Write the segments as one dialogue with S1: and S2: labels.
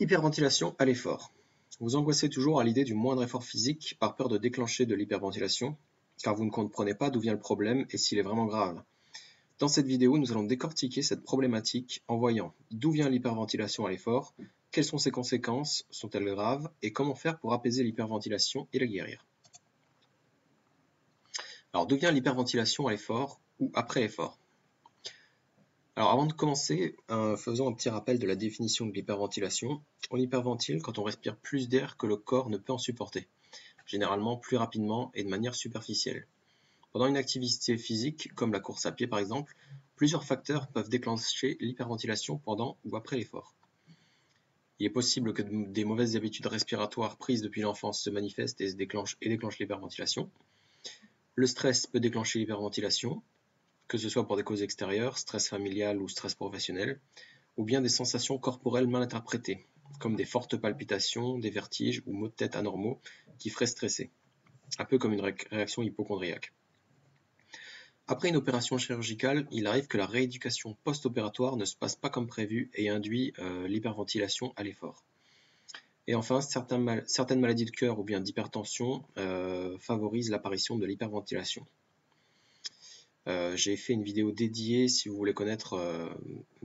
S1: Hyperventilation à l'effort. Vous angoissez toujours à l'idée du moindre effort physique par peur de déclencher de l'hyperventilation, car vous ne comprenez pas d'où vient le problème et s'il est vraiment grave. Dans cette vidéo, nous allons décortiquer cette problématique en voyant d'où vient l'hyperventilation à l'effort, quelles sont ses conséquences, sont-elles graves, et comment faire pour apaiser l'hyperventilation et la guérir. Alors, d'où vient l'hyperventilation à l'effort ou après l'effort? Alors avant de commencer, faisons un petit rappel de la définition de l'hyperventilation. On hyperventile quand on respire plus d'air que le corps ne peut en supporter, généralement plus rapidement et de manière superficielle. Pendant une activité physique, comme la course à pied par exemple, plusieurs facteurs peuvent déclencher l'hyperventilation pendant ou après l'effort. Il est possible que des mauvaises habitudes respiratoires prises depuis l'enfance se manifestent et déclenchent l'hyperventilation. Le stress peut déclencher l'hyperventilation, que ce soit pour des causes extérieures, stress familial ou stress professionnel, ou bien des sensations corporelles mal interprétées, comme des fortes palpitations, des vertiges ou maux de tête anormaux qui feraient stresser, un peu comme une réaction hypochondriaque. Après une opération chirurgicale, il arrive que la rééducation post-opératoire ne se passe pas comme prévu et induit l'hyperventilation à l'effort. Et enfin, certaines maladies de cœur ou bien d'hypertension favorisent l'apparition de l'hyperventilation. J'ai fait une vidéo dédiée si vous voulez connaître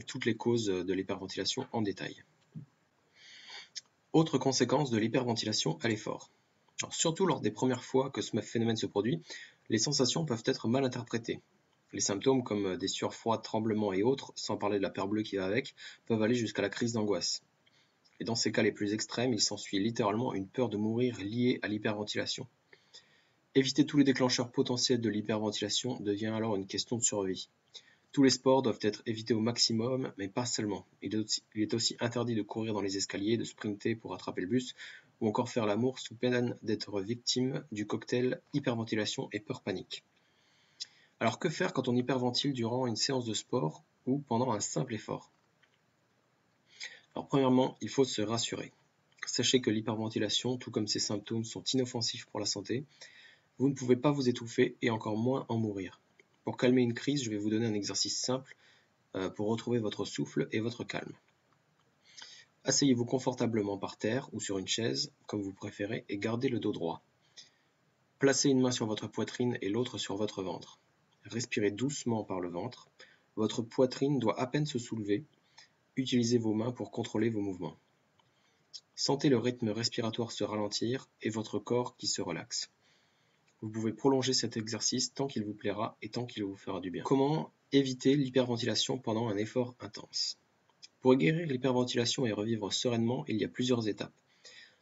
S1: toutes les causes de l'hyperventilation en détail. Autre conséquence de l'hyperventilation à l'effort. Surtout lors des premières fois que ce phénomène se produit, les sensations peuvent être mal interprétées. Les symptômes comme des sueurs froides, tremblements et autres, sans parler de la peur bleue qui va avec, peuvent aller jusqu'à la crise d'angoisse. Et dans ces cas les plus extrêmes, il s'ensuit littéralement une peur de mourir liée à l'hyperventilation. Éviter tous les déclencheurs potentiels de l'hyperventilation devient alors une question de survie. Tous les sports doivent être évités au maximum, mais pas seulement. Il est aussi interdit de courir dans les escaliers, de sprinter pour attraper le bus, ou encore faire l'amour sous peine d'être victime du cocktail hyperventilation et peur-panique. Alors que faire quand on hyperventile durant une séance de sport ou pendant un simple effort? Alors premièrement, il faut se rassurer. Sachez que l'hyperventilation, tout comme ses symptômes, sont inoffensifs pour la santé. Vous ne pouvez pas vous étouffer et encore moins en mourir. Pour calmer une crise, je vais vous donner un exercice simple pour retrouver votre souffle et votre calme. Asseyez-vous confortablement par terre ou sur une chaise, comme vous préférez, et gardez le dos droit. Placez une main sur votre poitrine et l'autre sur votre ventre. Respirez doucement par le ventre. Votre poitrine doit à peine se soulever. Utilisez vos mains pour contrôler vos mouvements. Sentez le rythme respiratoire se ralentir et votre corps qui se relaxe. Vous pouvez prolonger cet exercice tant qu'il vous plaira et tant qu'il vous fera du bien. Comment éviter l'hyperventilation pendant un effort intense? Pour guérir l'hyperventilation et revivre sereinement, il y a plusieurs étapes.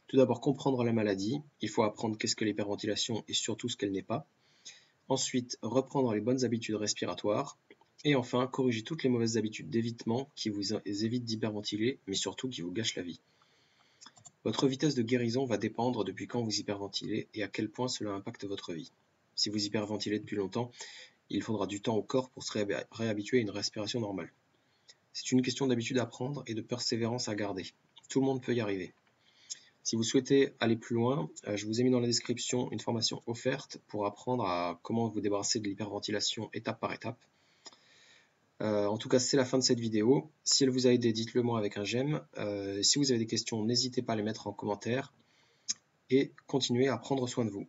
S1: Tout d'abord, comprendre la maladie. Il faut apprendre qu'est-ce que l'hyperventilation et surtout ce qu'elle n'est pas. Ensuite, reprendre les bonnes habitudes respiratoires. Et enfin, corriger toutes les mauvaises habitudes d'évitement qui vous évitent d'hyperventiler, mais surtout qui vous gâchent la vie. Votre vitesse de guérison va dépendre depuis quand vous hyperventilez et à quel point cela impacte votre vie. Si vous hyperventilez depuis longtemps, il faudra du temps au corps pour se réhabituer à une respiration normale. C'est une question d'habitude à prendre et de persévérance à garder. Tout le monde peut y arriver. Si vous souhaitez aller plus loin, je vous ai mis dans la description une formation offerte pour apprendre à comment vous débarrasser de l'hyperventilation étape par étape. En tout cas, c'est la fin de cette vidéo. Si elle vous a aidé, dites-le moi avec un j'aime. Si vous avez des questions, n'hésitez pas à les mettre en commentaire. Et continuez à prendre soin de vous.